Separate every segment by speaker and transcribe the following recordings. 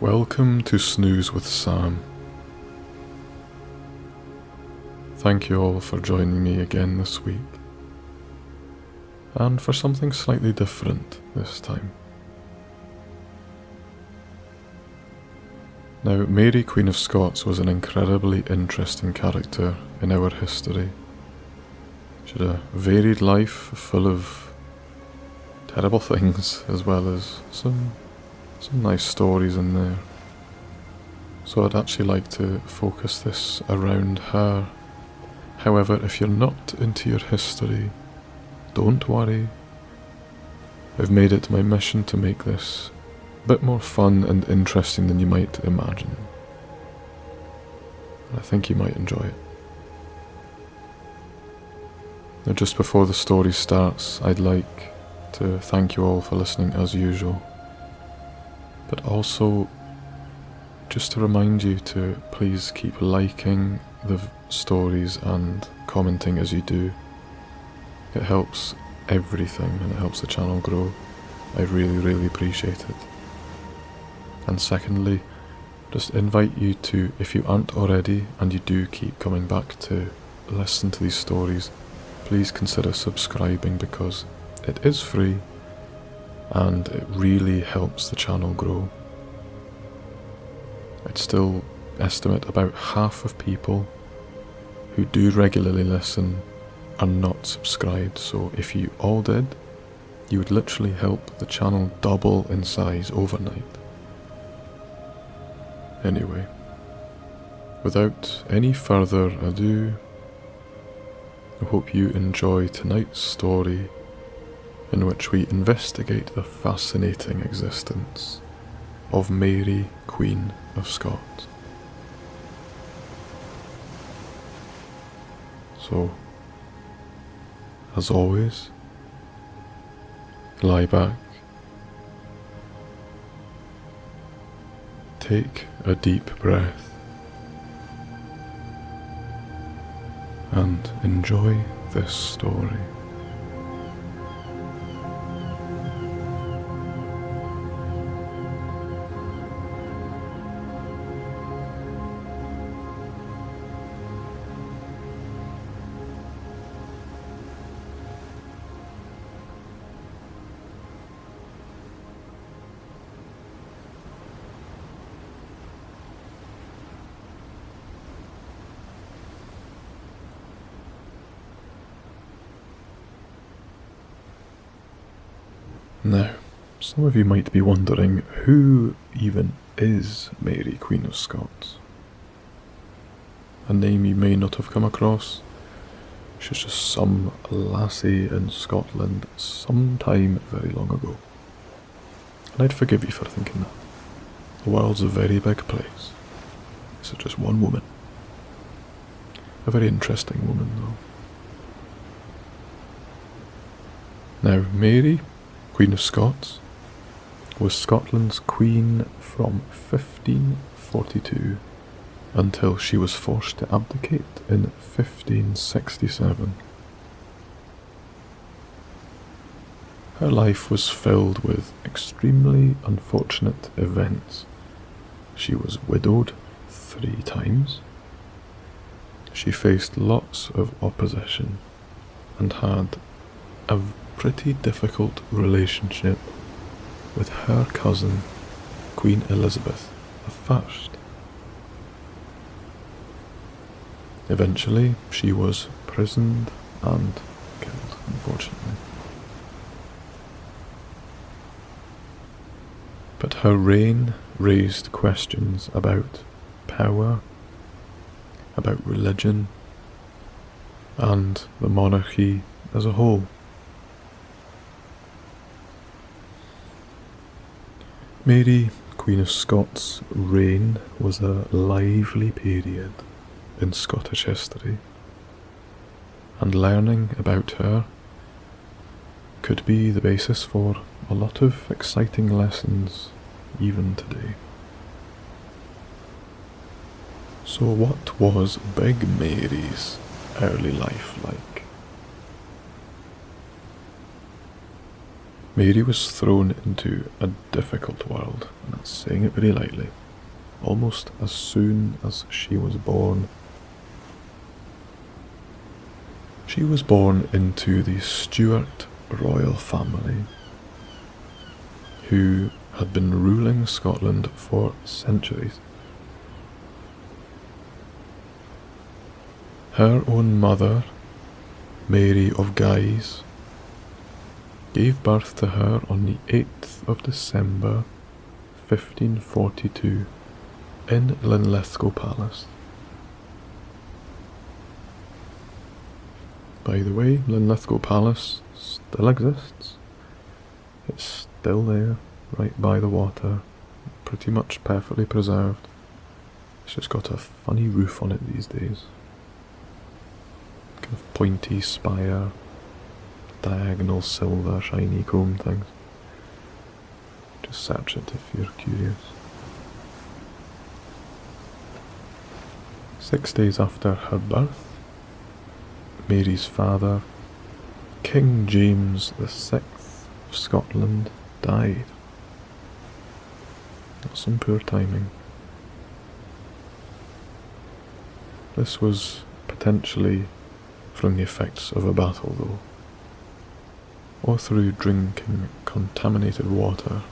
Speaker 1: Welcome to Snooze with Sam. Thank you all for joining me again this week, and for something slightly different this time. Now, Mary, Queen of Scots, was an incredibly interesting character in our history. She had a varied life full of terrible things, as well as some nice stories in there. So I'd actually like to focus this around her. However, if you're not into your history, don't worry. I've made it my mission to make this a bit more fun and interesting than you might imagine. And I think you might enjoy it. Now, just before the story starts, I'd like to thank you all for listening as usual. But also, just to remind you to please keep liking the stories and commenting as you do. It helps everything and it helps the channel grow. I really appreciate it. And secondly, just invite you to, if you aren't already and you do keep coming back to listen to these stories, please consider subscribing because it is free and it really helps the channel grow. I'd still estimate about half of people who do regularly listen are not subscribed, so if you all did, you would literally help the channel double in size overnight. Anyway, without any further ado, I hope you enjoy tonight's story, in which we investigate the fascinating existence of Mary, Queen of Scots. So, as always, lie back, take a deep breath, and enjoy this story. Now, some of you might be wondering, who even is Mary, Queen of Scots? A name you may not have come across. She's just some lassie in Scotland sometime very long ago. And I'd forgive you for thinking that. The world's a very big place. This is just one woman. A very interesting woman, though. Now, Mary, Queen of Scots, was Scotland's queen from 1542 until she was forced to abdicate in 1567. Her life was filled with extremely unfortunate events. She was widowed 3 times. She faced lots of opposition and had a pretty difficult relationship with her cousin, Queen Elizabeth I. Eventually, she was imprisoned and killed, unfortunately. But her reign raised questions about power, about religion, and the monarchy as a whole. Mary, Queen of Scots' reign was a lively period in Scottish history, and learning about her could be the basis for a lot of exciting lessons even today. So what was Big Mary's early life like? Mary was thrown into a difficult world, and that's saying it very lightly, almost as soon as she was born. She was born into the Stuart royal family, who had been ruling Scotland for centuries. Her own mother, Mary of Guise, gave birth to her on the 8th of December 1542 in Linlithgow Palace. By the way, Linlithgow Palace still exists. It's still there, right by the water, pretty much perfectly preserved. It's just got a funny roof on it these days. Kind of pointy spire, diagonal silver shiny chrome things. Just search it if you're curious. 6 days after her birth, Mary's father, King James VI of Scotland, died. That's some poor timing. This was potentially from the effects of a battle, though, or through drinking contaminated water.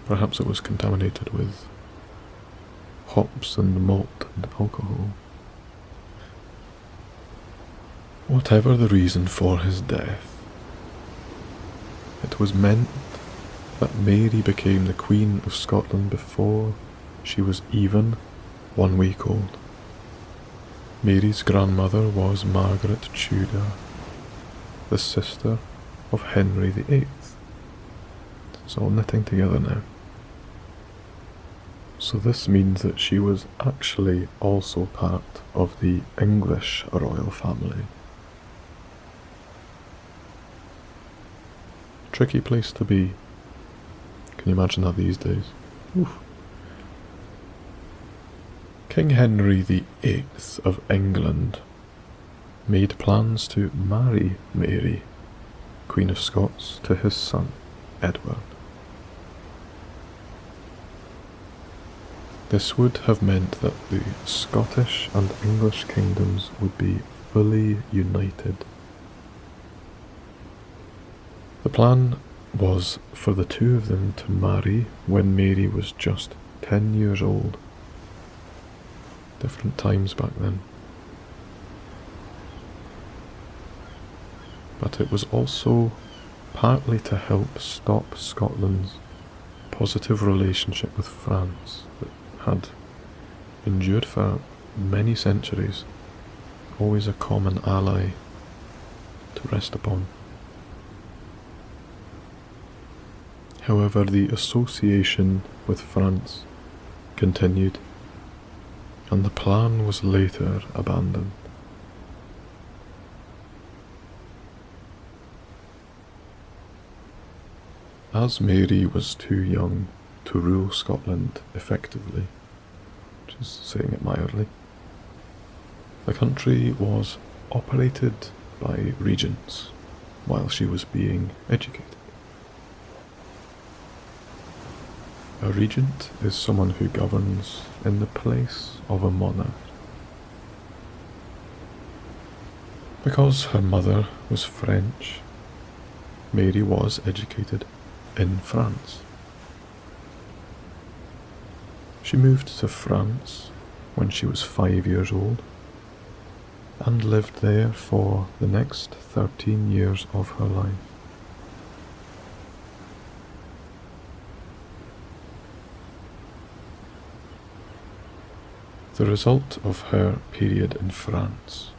Speaker 1: Perhaps it was contaminated with hops and malt and alcohol. Whatever the reason for his death, it was meant that Mary became the Queen of Scotland before she was even 1 week old. Mary's grandmother was Margaret Tudor, the sister of Henry VIII. It's all knitting together now. So this means that she was actually also part of the English royal family. Tricky place to be. Can you imagine that these days? Oof. King Henry VIII of England made plans to marry Mary, Queen of Scots, to his son, Edward. This would have meant that the Scottish and English kingdoms would be fully united. The plan was for the two of them to marry when Mary was just 10 years old. Different times back then. But it was also partly to help stop Scotland's positive relationship with France that had endured for many centuries, always a common ally to rest upon. However, the association with France continued, and the plan was later abandoned. As Mary was too young to rule Scotland effectively, which is saying it mildly, the country was operated by regents while she was being educated. A regent is someone who governs in the place of a monarch. Because her mother was French, Mary was educated in France. She moved to France when she was 5 years old and lived there for the next 13 years of her life. The result of her period in France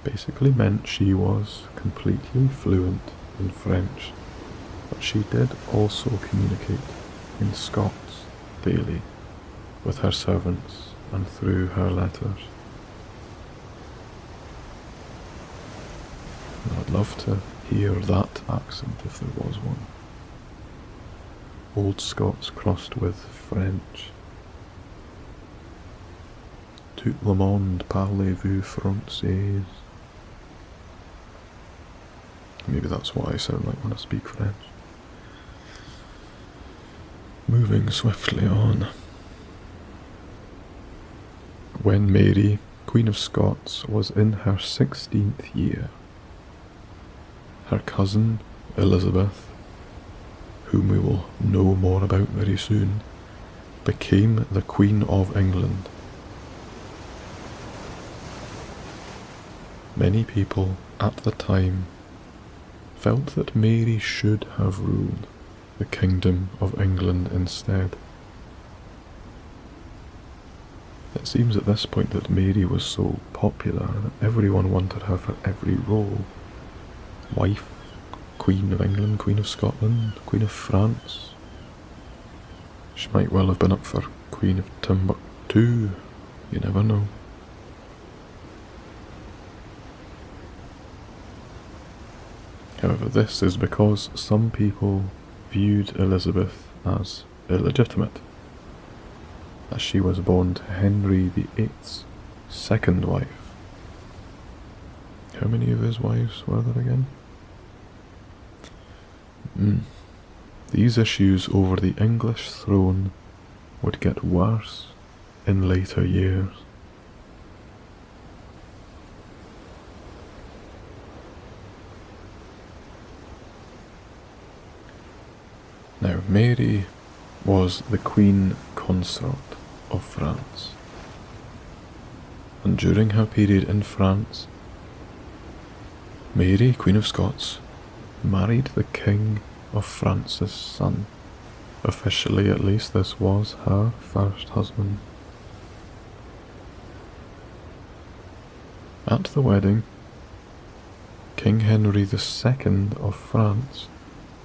Speaker 1: basically meant she was completely fluent in French, but she did also communicate in Scots daily with her servants and through her letters. And I'd love to hear that accent if there was one. Old Scots crossed with French. Tout le monde parlez-vous français? Maybe that's what I sound like when I speak French. Moving swiftly on. When Mary, Queen of Scots, was in her 16th year, her cousin Elizabeth, whom we will know more about very soon, became the Queen of England. Many people at the time felt that Mary should have ruled the Kingdom of England instead. It seems at this point that Mary was so popular that everyone wanted her for every role. Wife, Queen of England, Queen of Scotland, Queen of France. She might well have been up for Queen of Timbuktu, you never know. However, this is because some people viewed Elizabeth as illegitimate, as she was born to Henry VIII's second wife. How many of his wives were there again? These issues over the English throne would get worse in later years. Now, Mary was the Queen Consort of France, and during her period in France, Mary, Queen of Scots, married the King of France's son. Officially, at least, this was her first husband. At the wedding, King Henry II of France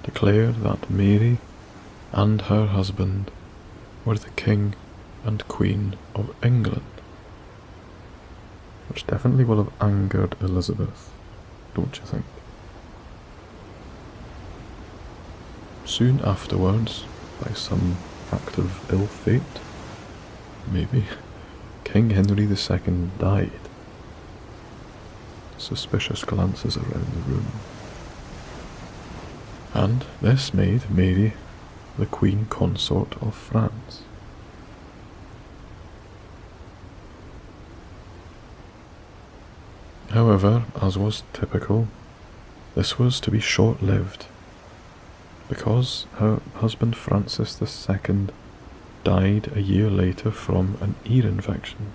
Speaker 1: declared that Mary and her husband were the King and Queen of England, which definitely will have angered Elizabeth, don't you think? Soon afterwards, by some act of ill fate, maybe, King Henry II died. Suspicious glances around the room. And this made Mary the Queen Consort of France. However, as was typical, this was to be short-lived, because her husband Francis II died a year later from an ear infection.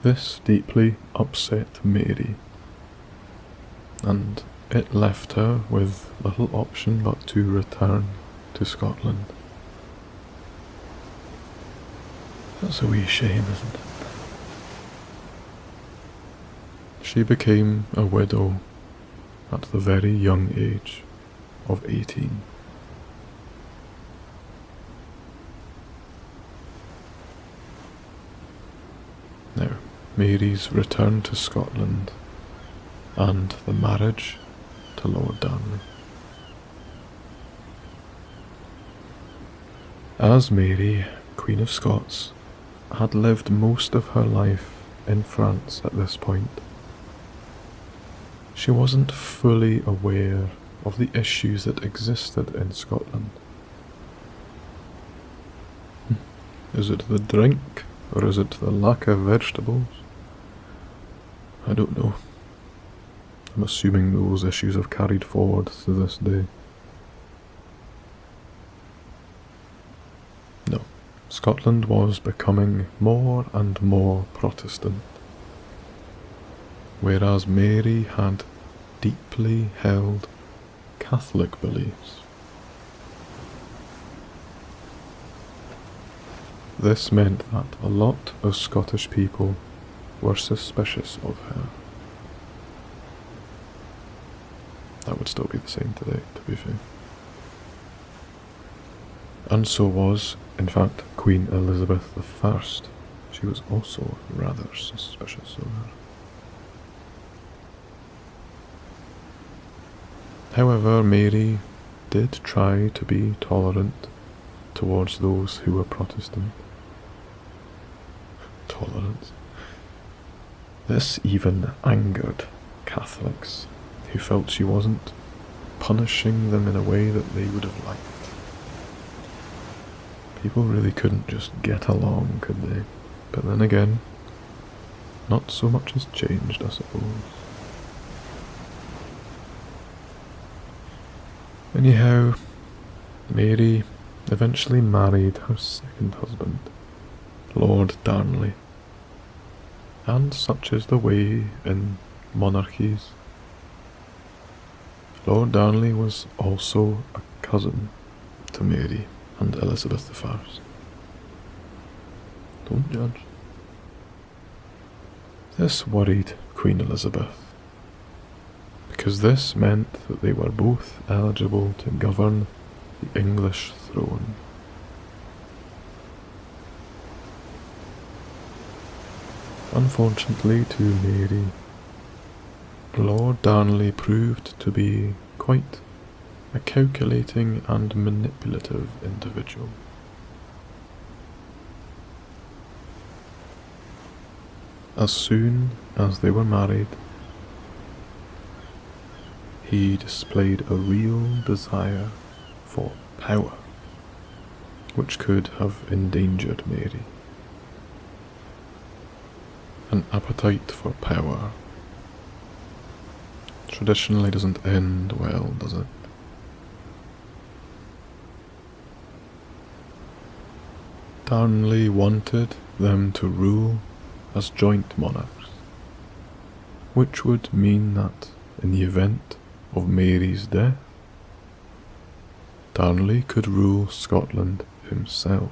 Speaker 1: This deeply upset Mary, and it left her with little option but to return to Scotland. That's a wee shame, isn't it? She became a widow at the very young age of 18. Now, Mary's return to Scotland and the marriage to Lord Darnley. As Mary, Queen of Scots, had lived most of her life in France at this point, she wasn't fully aware of the issues that existed in Scotland. Is it the drink, or is it the lack of vegetables? I don't know. I'm assuming those issues have carried forward to this day. No, Scotland was becoming more and more Protestant, whereas Mary had deeply held Catholic beliefs. This meant that a lot of Scottish people were suspicious of her. That would still be the same today, to be fair. And so was, in fact, Queen Elizabeth I. She was also rather suspicious of her. However, Mary did try to be tolerant towards those who were Protestant. Tolerance. This even angered Catholics, who felt she wasn't punishing them in a way that they would have liked. People really couldn't just get along, could they? But then again, not so much has changed, I suppose. Anyhow, Mary eventually married her second husband, Lord Darnley. And such is the way in monarchies. Lord Darnley was also a cousin to Mary and Elizabeth I. Don't judge. This worried Queen Elizabeth, because this meant that they were both eligible to govern the English throne. Unfortunately to Mary, Lord Darnley proved to be quite a calculating and manipulative individual. As soon as they were married, he displayed a real desire for power, which could have endangered Mary. An appetite for power traditionally doesn't end well, does it? Darnley wanted them to rule as joint monarchs, which would mean that in the event of Mary's death, Darnley could rule Scotland himself.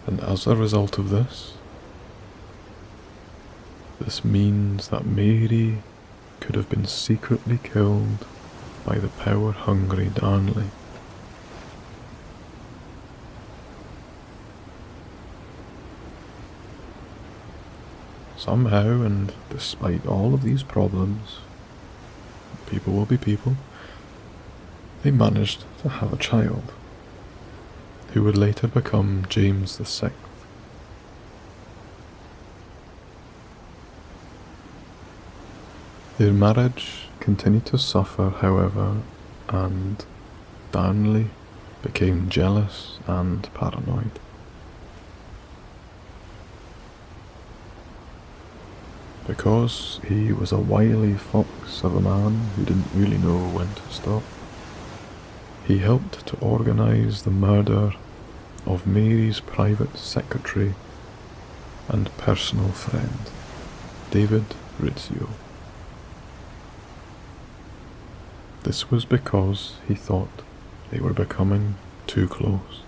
Speaker 1: And as a result of this means that Mary could have been secretly killed by the power-hungry Darnley. Somehow, and despite all of these problems, people will be people, they managed to have a child, who would later become James VI. Their marriage continued to suffer, however, and Darnley became jealous and paranoid. Because he was a wily fox of a man who didn't really know when to stop, he helped to organise the murder of Mary's private secretary and personal friend, David Rizzio. This was because he thought they were becoming too close.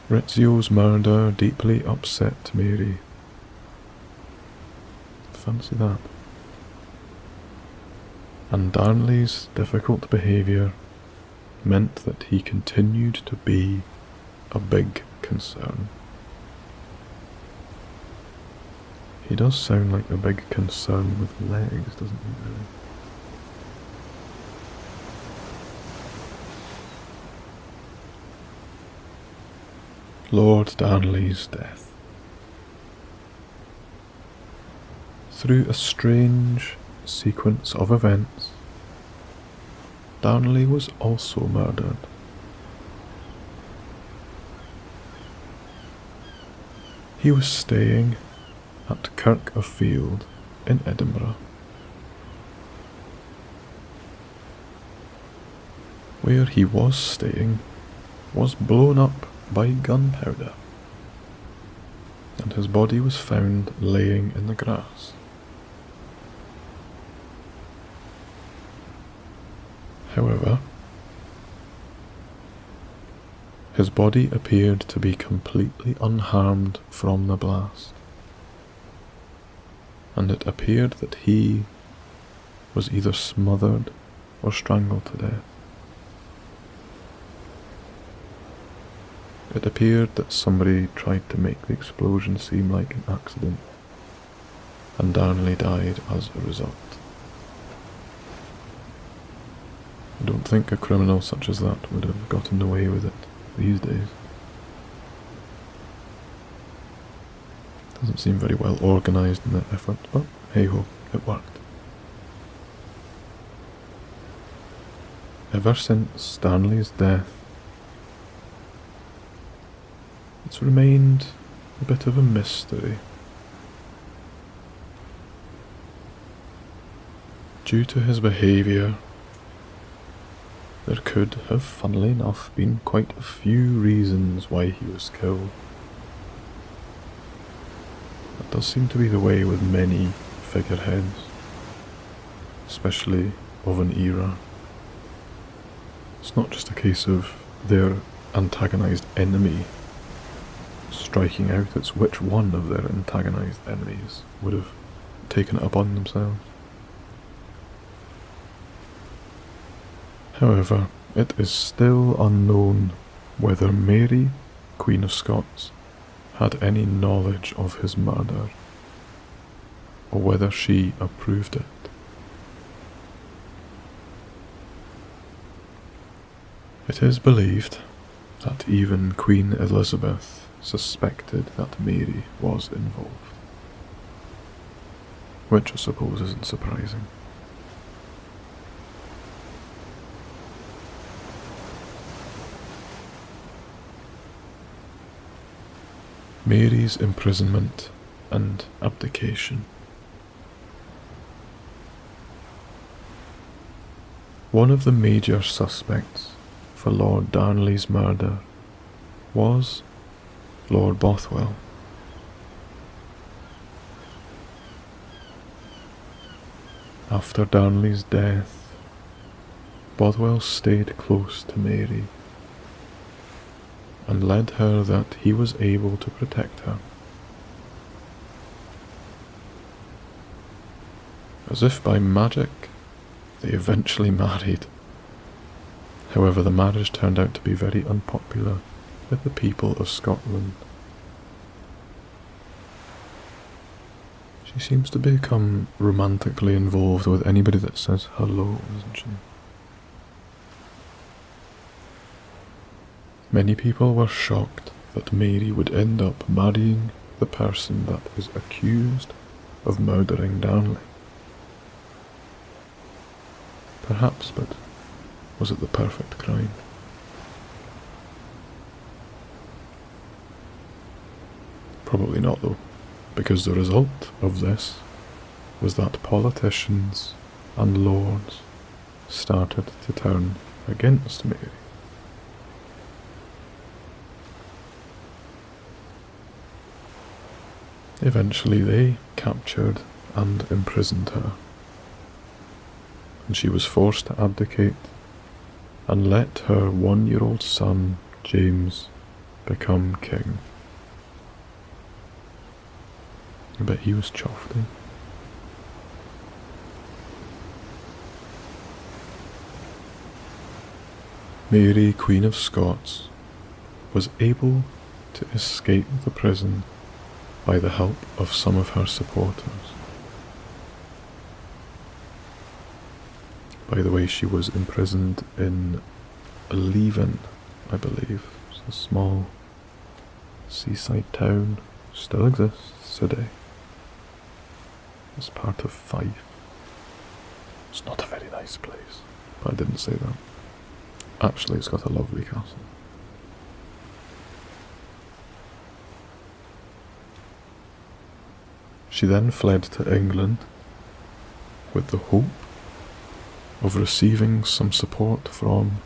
Speaker 1: Rizzio's murder deeply upset Mary. Fancy that. And Darnley's difficult behaviour meant that he continued to be a big concern. He does sound like a big concern with legs, doesn't he, really? Lord Darnley's death. Through a strange sequence of events, Darnley was also murdered. He was staying at Kirk of Field in Edinburgh, where he was staying was blown up by gunpowder, and his body was found laying in the grass. However, his body appeared to be completely unharmed from the blast, and it appeared that he was either smothered or strangled to death. It appeared that somebody tried to make the explosion seem like an accident, and Darnley died as a result. I don't think a criminal such as that would have gotten away with it these days. Doesn't seem very well organised in that effort, but hey-ho, it worked. Ever since Stanley's death, it's remained a bit of a mystery. Due to his behaviour, there could have, funnily enough, been quite a few reasons why he was killed. That does seem to be the way with many figureheads, especially of an era. It's not just a case of their antagonised enemy striking out, it's which one of their antagonised enemies would have taken it upon themselves. However, it is still unknown whether Mary, Queen of Scots, had any knowledge of his murder, or whether she approved it. It is believed that even Queen Elizabeth suspected that Mary was involved, which I suppose isn't surprising. Mary's imprisonment and abdication. One of the major suspects for Lord Darnley's murder was Lord Bothwell. After Darnley's death, Bothwell stayed close to Mary and led her that he was able to protect her. As if by magic, they eventually married. However, the marriage turned out to be very unpopular with the people of Scotland. She seems to become romantically involved with anybody that says hello, isn't she? Many people were shocked that Mary would end up marrying the person that is accused of murdering Darnley. Perhaps, but was it the perfect crime? Probably not though, because the result of this was that politicians and lords started to turn against Mary. Eventually they captured and imprisoned her, and she was forced to abdicate and let her 1-year-old son, James, become king. I bet he was chuffed, eh? Mary, Queen of Scots, was able to escape the prison by the help of some of her supporters. By the way, she was imprisoned in Leven, I believe. It's a small seaside town, still exists today. It's part of Fife. It's not a very nice place, but I didn't say that. Actually, it's got a lovely castle. She then fled to England with the hope of receiving some support from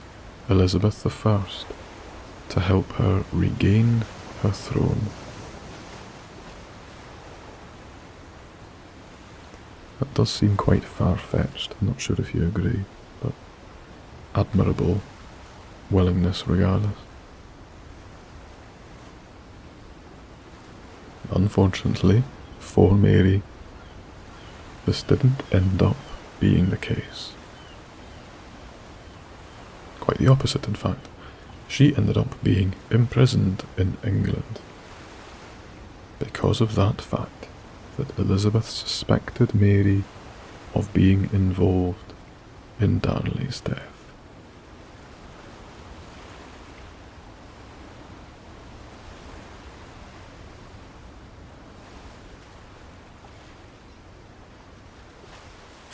Speaker 1: Elizabeth I to help her regain her throne. That does seem quite far-fetched, I'm not sure if you agree, but admirable willingness regardless. Unfortunately, for Mary, this didn't end up being the case. Quite the opposite, in fact. She ended up being imprisoned in England because of that fact that Elizabeth suspected Mary of being involved in Darnley's death.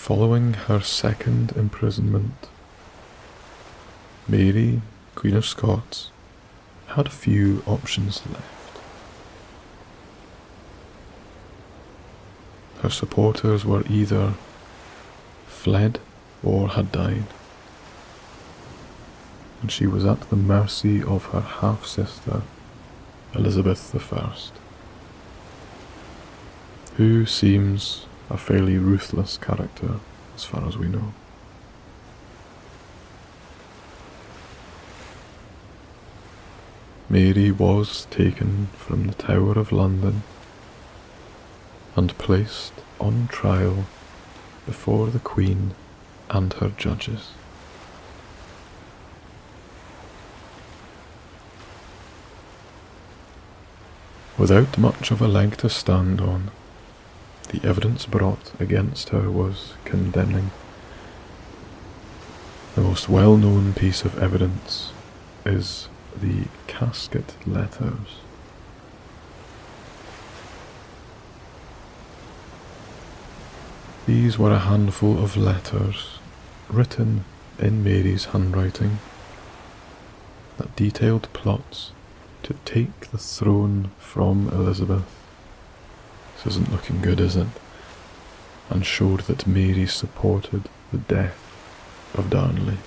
Speaker 1: Following her second imprisonment, Mary, Queen of Scots, had few options left. Her supporters were either fled or had died, and she was at the mercy of her half-sister, Elizabeth I, who seems a fairly ruthless character as far as we know. Mary was taken from the Tower of London and placed on trial before the Queen and her judges. Without much of a leg to stand on, the evidence brought against her was condemning. The most well-known piece of evidence is the casket letters. These were a handful of letters written in Mary's handwriting that detailed plots to take the throne from Elizabeth. This isn't looking good, is it? And showed that Mary supported the death of Darnley.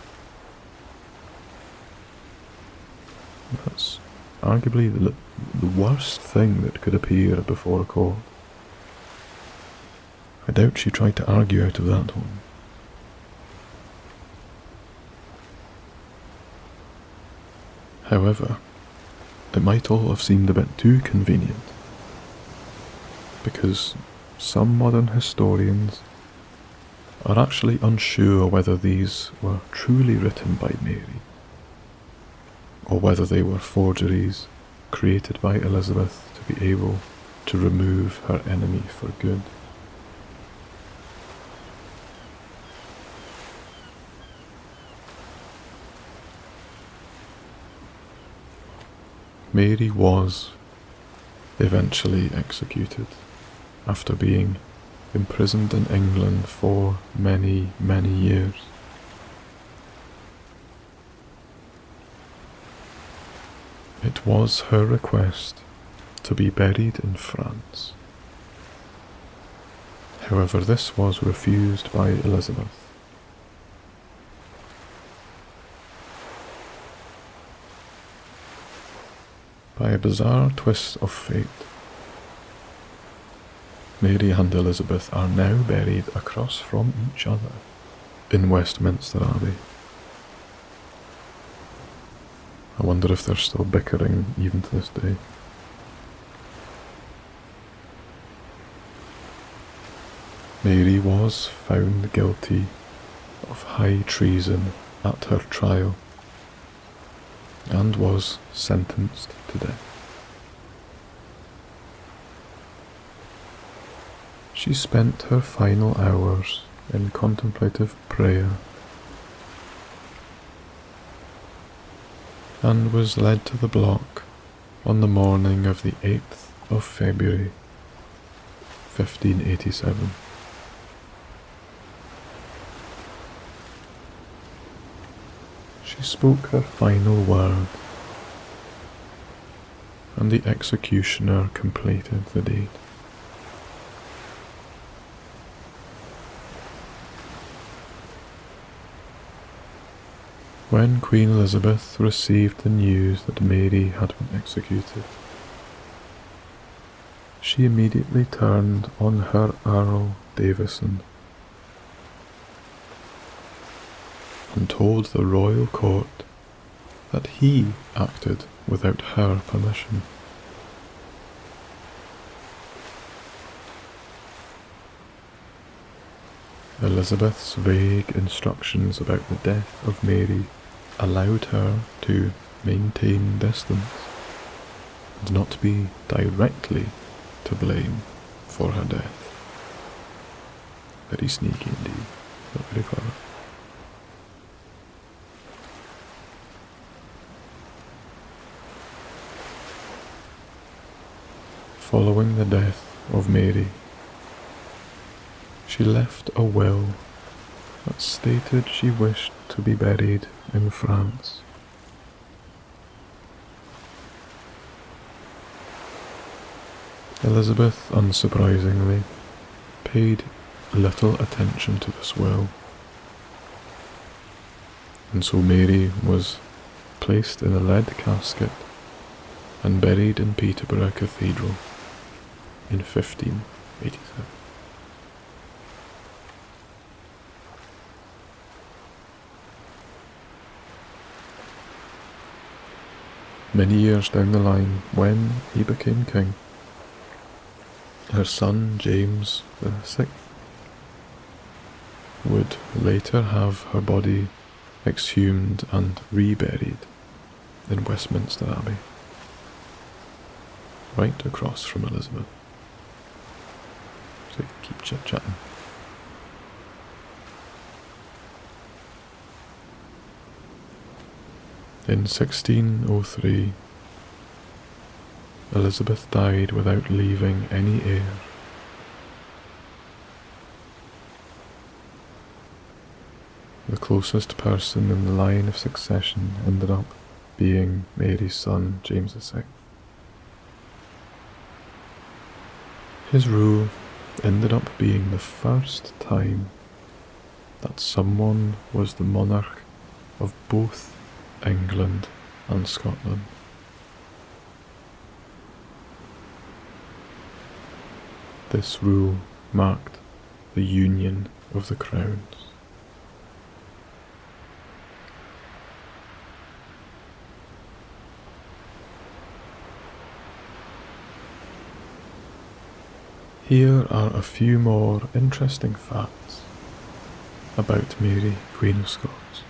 Speaker 1: That's arguably the worst thing that could appear before a court. I doubt she tried to argue out of that one. However, it might all have seemed a bit too convenient, because some modern historians are actually unsure whether these were truly written by Mary, or whether they were forgeries created by Elizabeth to be able to remove her enemy for good. Mary was eventually executed after being imprisoned in England for many, many years. It was her request to be buried in France. However, this was refused by Elizabeth. By a bizarre twist of fate, Mary and Elizabeth are now buried across from each other in Westminster Abbey. I wonder if they're still bickering even to this day. Mary was found guilty of high treason at her trial and was sentenced to death. She spent her final hours in contemplative prayer and was led to the block on the morning of the 8th of February, 1587. She spoke her final word, and the executioner completed the deed. When Queen Elizabeth received the news that Mary had been executed, she immediately turned on her Earl Davison and told the royal court that he acted without her permission. Elizabeth's vague instructions about the death of Mary allowed her to maintain distance and not be directly to blame for her death. Very sneaky indeed, but very clever. Following the death of Mary, she left a will that stated she wished to be buried in France. Elizabeth, unsurprisingly, paid little attention to this will, and so Mary was placed in a lead casket and buried in Peterborough Cathedral in 1587. Many years down the line, when he became king, her son James VI would later have her body exhumed and reburied in Westminster Abbey, right across from Elizabeth. So you can keep chit-chatting. In 1603, Elizabeth died without leaving any heir. The closest person in the line of succession ended up being Mary's son, James VI. His rule ended up being the first time that someone was the monarch of both England and Scotland. This rule marked the union of the crowns. Here are a few more interesting facts about Mary, Queen of Scots.